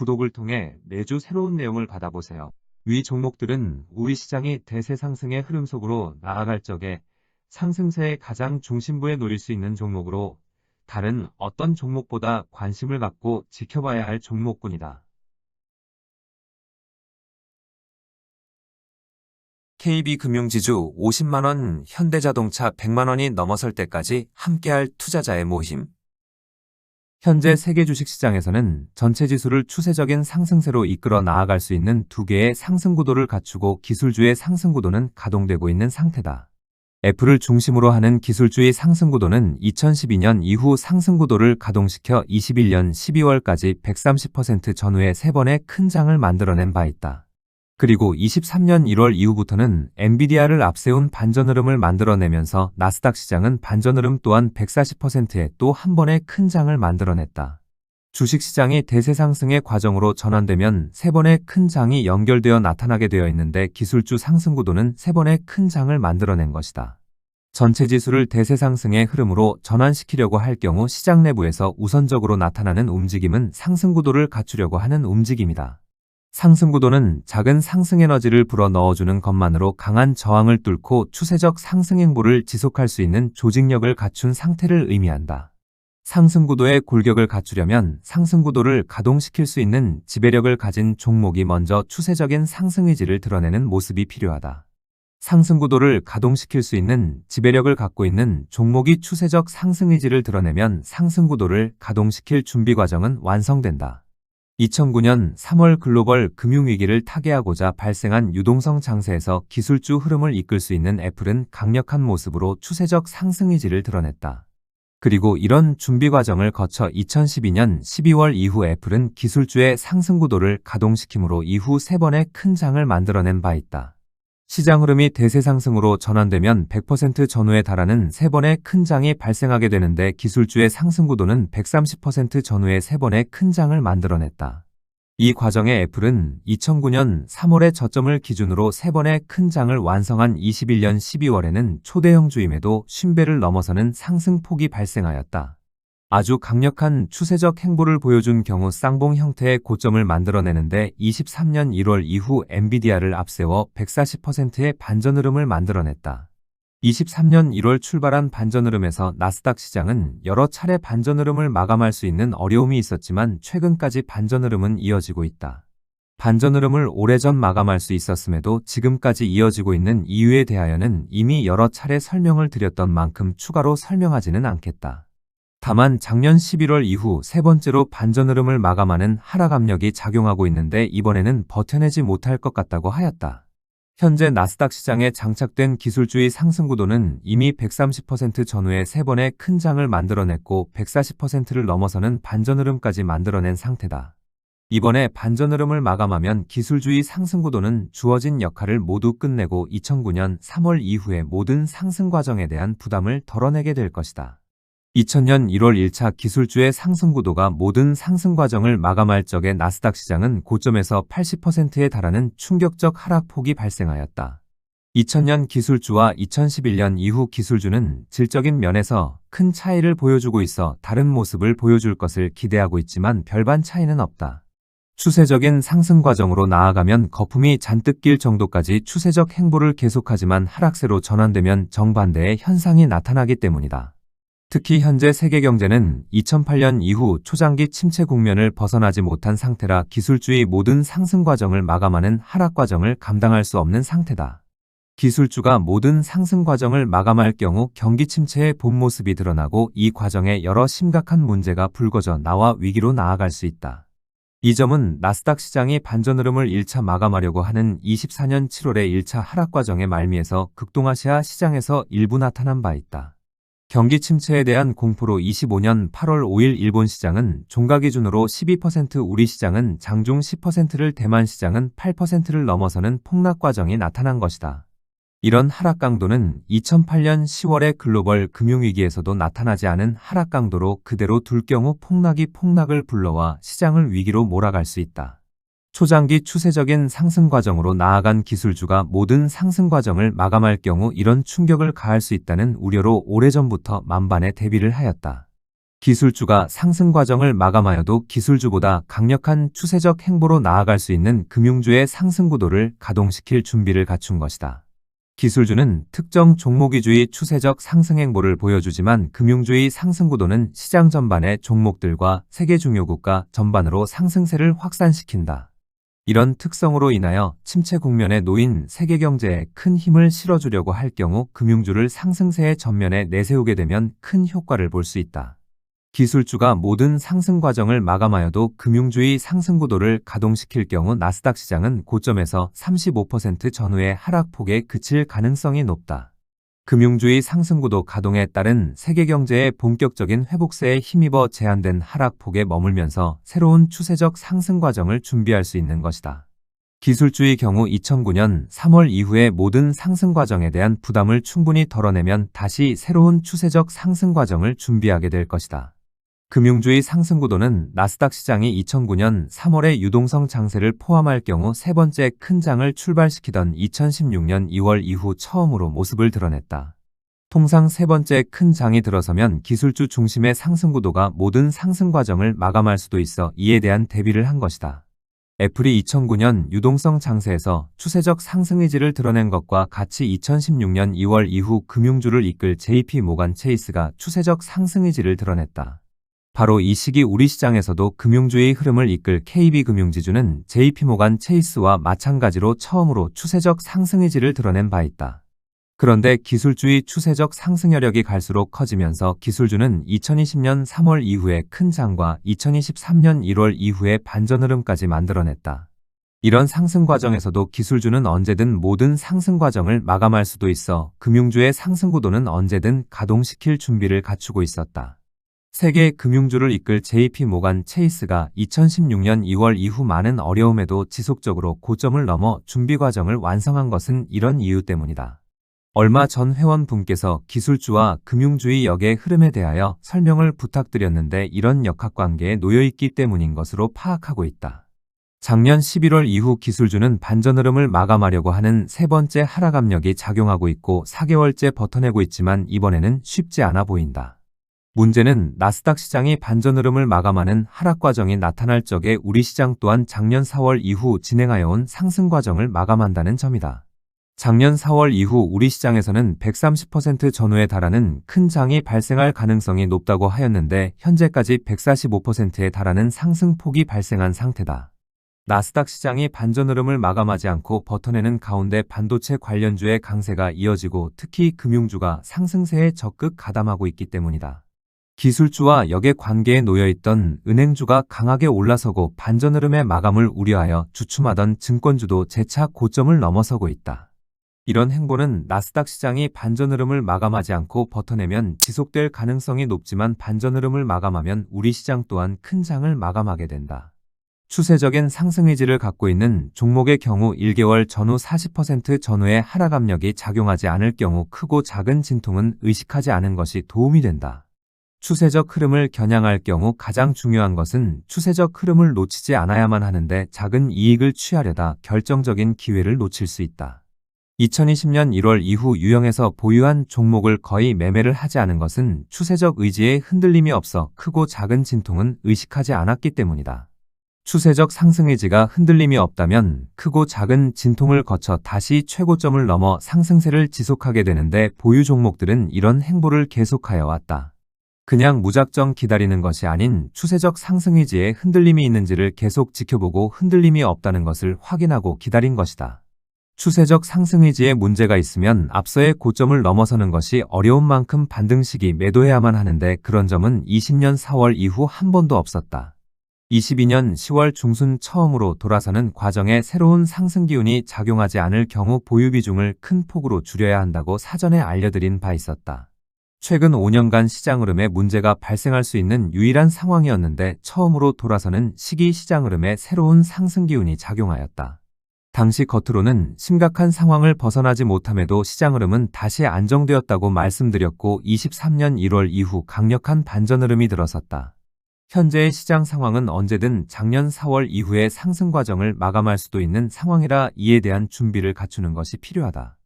구독을 통해 매주 새로운 내용을 받아보세요. 위 종목들은 우리 시장이 대세 상승의 흐름 속으로 나아갈 적에 상승세의 가장 중심부에 놓일 수 있는 종목으로 다른 어떤 종목보다 관심을 갖고 지켜봐야 할 종목군이다. KB금융지주 50만원, 현대자동차 100만원이 넘어설 때까지 함께할 투자자의 모임. 현재 세계 주식시장에서는 전체 지수를 추세적인 상승세로 이끌어 나아갈 수 있는 두 개의 상승구도를 갖추고 기술주의 상승구도는 가동되고 있는 상태다. 애플을 중심으로 하는 기술주의 상승구도는 2012년 이후 상승구도를 가동시켜 21년 12월까지 130% 전후의 3번의 큰 장을 만들어낸 바 있다. 그리고 23년 1월 이후부터는 엔비디아를 앞세운 반전흐름을 만들어내면서 나스닥 시장은 반전흐름 또한 140%의 또 한 번의 큰 장을 만들어냈다. 주식시장이 대세 상승의 과정으로 전환되면 3번의 큰 장이 연결되어 나타나게 되어 있는데 기술주 상승구도는 3번의 큰 장을 만들어낸 것이다. 전체 지수를 대세 상승의 흐름으로 전환시키려고 할 경우 시장 내부에서 우선적으로 나타나는 움직임은 상승구도를 갖추려고 하는 움직임이다. 상승구도는 작은 상승에너지를 불어넣어주는 것만으로 강한 저항을 뚫고 추세적 상승 행보를 지속할 수 있는 조직력을 갖춘 상태를 의미한다. 상승구도의 골격을 갖추려면 상승구도를 가동시킬 수 있는 지배력을 가진 종목이 먼저 추세적인 상승 의지를 드러내는 모습이 필요하다. 상승구도를 가동시킬 수 있는 지배력을 갖고 있는 종목이 추세적 상승 의지를 드러내면 상승구도를 가동시킬 준비 과정은 완성된다. 2009년 3월 글로벌 금융위기를 타개하고자 발생한 유동성 장세에서 기술주 흐름을 이끌 수 있는 애플은 강력한 모습으로 추세적 상승 의지를 드러냈다. 그리고 이런 준비 과정을 거쳐 2012년 12월 이후 애플은 기술주의 상승 구도를 가동시킴으로 이후 3번의 큰 장을 만들어낸 바 있다. 시장 흐름이 대세 상승으로 전환되면 100% 전후에 달하는 3번의 큰 장이 발생하게 되는데 기술주의 상승 구도는 130% 전후의 3번의 큰 장을 만들어냈다. 이 과정에 애플은 2009년 3월의 저점을 기준으로 3번의 큰 장을 완성한 21년 12월에는 초대형 주임에도 50배를 넘어서는 상승폭이 발생하였다. 아주 강력한 추세적 행보를 보여준 경우 쌍봉 형태의 고점을 만들어내는데 23년 1월 이후 엔비디아를 앞세워 140%의 반전흐름을 만들어냈다. 23년 1월 출발한 반전흐름에서 나스닥 시장은 여러 차례 반전흐름을 마감할 수 있는 어려움이 있었지만 최근까지 반전흐름은 이어지고 있다. 반전흐름을 오래전 마감할 수 있었음에도 지금까지 이어지고 있는 이유에 대하여는 이미 여러 차례 설명을 드렸던 만큼 추가로 설명하지는 않겠다. 다만 작년 11월 이후 세 번째로 반전흐름을 마감하는 하락 압력이 작용하고 있는데 이번에는 버텨내지 못할 것 같다고 하였다. 현재 나스닥 시장에 장착된 기술주의 상승구도는 이미 130% 전후의 3번의 큰 장을 만들어냈고 140%를 넘어서는 반전흐름까지 만들어낸 상태다. 이번에 반전흐름을 마감하면 기술주의 상승구도는 주어진 역할을 모두 끝내고 2009년 3월 이후의 모든 상승 과정에 대한 부담을 덜어내게 될 것이다. 2000년 1월 1차 기술주의 상승구도가 모든 상승 과정을 마감할 적에 나스닥 시장은 고점에서 80%에 달하는 충격적 하락폭이 발생하였다. 2000년 기술주와 2011년 이후 기술주는 질적인 면에서 큰 차이를 보여주고 있어 다른 모습을 보여줄 것을 기대하고 있지만 별반 차이는 없다. 추세적인 상승 과정으로 나아가면 거품이 잔뜩 낄 정도까지 추세적 행보를 계속하지만 하락세로 전환되면 정반대의 현상이 나타나기 때문이다. 특히 현재 세계 경제는 2008년 이후 초장기 침체 국면을 벗어나지 못한 상태라 기술주의 모든 상승 과정을 마감하는 하락 과정을 감당할 수 없는 상태다. 기술주가 모든 상승 과정을 마감할 경우 경기 침체의 본 모습이 드러나고 이 과정에 여러 심각한 문제가 불거져 나와 위기로 나아갈 수 있다. 이 점은 나스닥 시장이 반전흐름을 1차 마감하려고 하는 24년 7월의 1차 하락 과정의 말미에서 극동아시아 시장에서 일부 나타난 바 있다. 경기 침체에 대한 공포로 25년 8월 5일 일본 시장은 종가 기준으로 12%, 우리 시장은 장중 10%를, 대만 시장은 8%를 넘어서는 폭락 과정이 나타난 것이다. 이런 하락 강도는 2008년 10월의 글로벌 금융위기에서도 나타나지 않은 하락 강도로 그대로 둘 경우 폭락을 불러와 시장을 위기로 몰아갈 수 있다. 초장기 추세적인 상승 과정으로 나아간 기술주가 모든 상승 과정을 마감할 경우 이런 충격을 가할 수 있다는 우려로 오래전부터 만반의 대비를 하였다. 기술주가 상승 과정을 마감하여도 기술주보다 강력한 추세적 행보로 나아갈 수 있는 금융주의 상승 구도를 가동시킬 준비를 갖춘 것이다. 기술주는 특정 종목위주의 추세적 상승 행보를 보여주지만 금융주의 상승 구도는 시장 전반의 종목들과 세계 중요 국가 전반으로 상승세를 확산시킨다. 이런 특성으로 인하여 침체 국면에 놓인 세계 경제에 큰 힘을 실어주려고 할 경우 금융주를 상승세의 전면에 내세우게 되면 큰 효과를 볼 수 있다. 기술주가 모든 상승 과정을 마감하여도 금융주의 상승 구도를 가동시킬 경우 나스닥 시장은 고점에서 35% 전후의 하락폭에 그칠 가능성이 높다. 금융주의 상승 구도 가동에 따른 세계 경제의 본격적인 회복세에 힘입어 제한된 하락폭에 머물면서 새로운 추세적 상승 과정을 준비할 수 있는 것이다. 기술주의 경우 2009년 3월 이후의 모든 상승 과정에 대한 부담을 충분히 덜어내면 다시 새로운 추세적 상승 과정을 준비하게 될 것이다. 금융주의 상승 구도는 나스닥 시장이 2009년 3월의 유동성 장세를 포함할 경우 세 번째 큰 장을 출발시키던 2016년 2월 이후 처음으로 모습을 드러냈다. 통상 세 번째 큰 장이 들어서면 기술주 중심의 상승 구도가 모든 상승 과정을 마감할 수도 있어 이에 대한 대비를 한 것이다. 애플이 2009년 유동성 장세에서 추세적 상승 의지를 드러낸 것과 같이 2016년 2월 이후 금융주를 이끌 JP 모간 체이스가 추세적 상승 의지를 드러냈다. 바로 이 시기 우리 시장에서도 금융주의 흐름을 이끌 KB금융지주는 JP모간 체이스와 마찬가지로 처음으로 추세적 상승 의지를 드러낸 바 있다. 그런데 기술주의 추세적 상승 여력이 갈수록 커지면서 기술주는 2020년 3월 이후의 큰 장과 2023년 1월 이후의 반전 흐름까지 만들어냈다. 이런 상승 과정에서도 기술주는 언제든 모든 상승 과정을 마감할 수도 있어 금융주의 상승 구도는 언제든 가동시킬 준비를 갖추고 있었다. 세계 금융주를 이끌 JP 모간 체이스가 2016년 2월 이후 많은 어려움에도 지속적으로 고점을 넘어 준비 과정을 완성한 것은 이런 이유 때문이다. 얼마 전 회원분께서 기술주와 금융주의 역의 흐름에 대하여 설명을 부탁드렸는데 이런 역학관계에 놓여있기 때문인 것으로 파악하고 있다. 작년 11월 이후 기술주는 반전 흐름을 마감하려고 하는 세 번째 하락 압력이 작용하고 있고 4개월째 버텨내고 있지만 이번에는 쉽지 않아 보인다. 문제는 나스닥 시장이 반전 흐름을 마감하는 하락 과정이 나타날 적에 우리 시장 또한 작년 4월 이후 진행하여 온 상승 과정을 마감한다는 점이다. 작년 4월 이후 우리 시장에서는 130% 전후에 달하는 큰 장이 발생할 가능성이 높다고 하였는데 현재까지 145%에 달하는 상승폭이 발생한 상태다. 나스닥 시장이 반전 흐름을 마감하지 않고 버텨내는 가운데 반도체 관련주의 강세가 이어지고 특히 금융주가 상승세에 적극 가담하고 있기 때문이다. 기술주와 역의 관계에 놓여있던 은행주가 강하게 올라서고 반전 흐름의 마감을 우려하여 주춤하던 증권주도 재차 고점을 넘어서고 있다. 이런 행보는 나스닥 시장이 반전 흐름을 마감하지 않고 버텨내면 지속될 가능성이 높지만 반전 흐름을 마감하면 우리 시장 또한 큰 장을 마감하게 된다. 추세적인 상승 의지를 갖고 있는 종목의 경우 1개월 전후 40% 전후의 하락 압력이 작용하지 않을 경우 크고 작은 진통은 의식하지 않은 것이 도움이 된다. 추세적 흐름을 겨냥할 경우 가장 중요한 것은 추세적 흐름을 놓치지 않아야만 하는데 작은 이익을 취하려다 결정적인 기회를 놓칠 수 있다. 2020년 1월 이후 유형에서 보유한 종목을 거의 매매를 하지 않은 것은 추세적 의지에 흔들림이 없어 크고 작은 진통은 의식하지 않았기 때문이다. 추세적 상승 의지가 흔들림이 없다면 크고 작은 진통을 거쳐 다시 최고점을 넘어 상승세를 지속하게 되는데 보유 종목들은 이런 행보를 계속하여 왔다. 그냥 무작정 기다리는 것이 아닌 추세적 상승 의지에 흔들림이 있는지를 계속 지켜보고 흔들림이 없다는 것을 확인하고 기다린 것이다. 추세적 상승 의지에 문제가 있으면 앞서의 고점을 넘어서는 것이 어려운 만큼 반등 시기 매도해야만 하는데 그런 점은 20년 4월 이후 한 번도 없었다. 22년 10월 중순 처음으로 돌아서는 과정에 새로운 상승 기운이 작용하지 않을 경우 보유 비중을 큰 폭으로 줄여야 한다고 사전에 알려드린 바 있었다. 최근 5년간 시장 흐름에 문제가 발생할 수 있는 유일한 상황이었는데 처음으로 돌아서는 시기 시장 흐름에 새로운 상승 기운이 작용하였다. 당시 겉으로는 심각한 상황을 벗어나지 못함에도 시장 흐름은 다시 안정되었다고 말씀드렸고 23년 1월 이후 강력한 반전 흐름이 들어섰다. 현재의 시장 상황은 언제든 작년 4월 이후의 상승 과정을 마감할 수도 있는 상황이라 이에 대한 준비를 갖추는 것이 필요하다.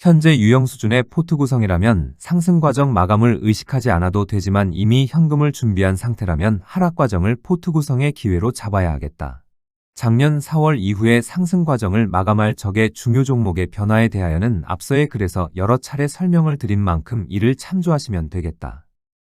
현재 유형 수준의 포트 구성이라면 상승 과정 마감을 의식하지 않아도 되지만 이미 현금을 준비한 상태라면 하락 과정을 포트 구성의 기회로 잡아야 하겠다. 작년 4월 이후에 상승 과정을 마감할 적의 중요 종목의 변화에 대하여는 앞서의 글에서 여러 차례 설명을 드린 만큼 이를 참조하시면 되겠다.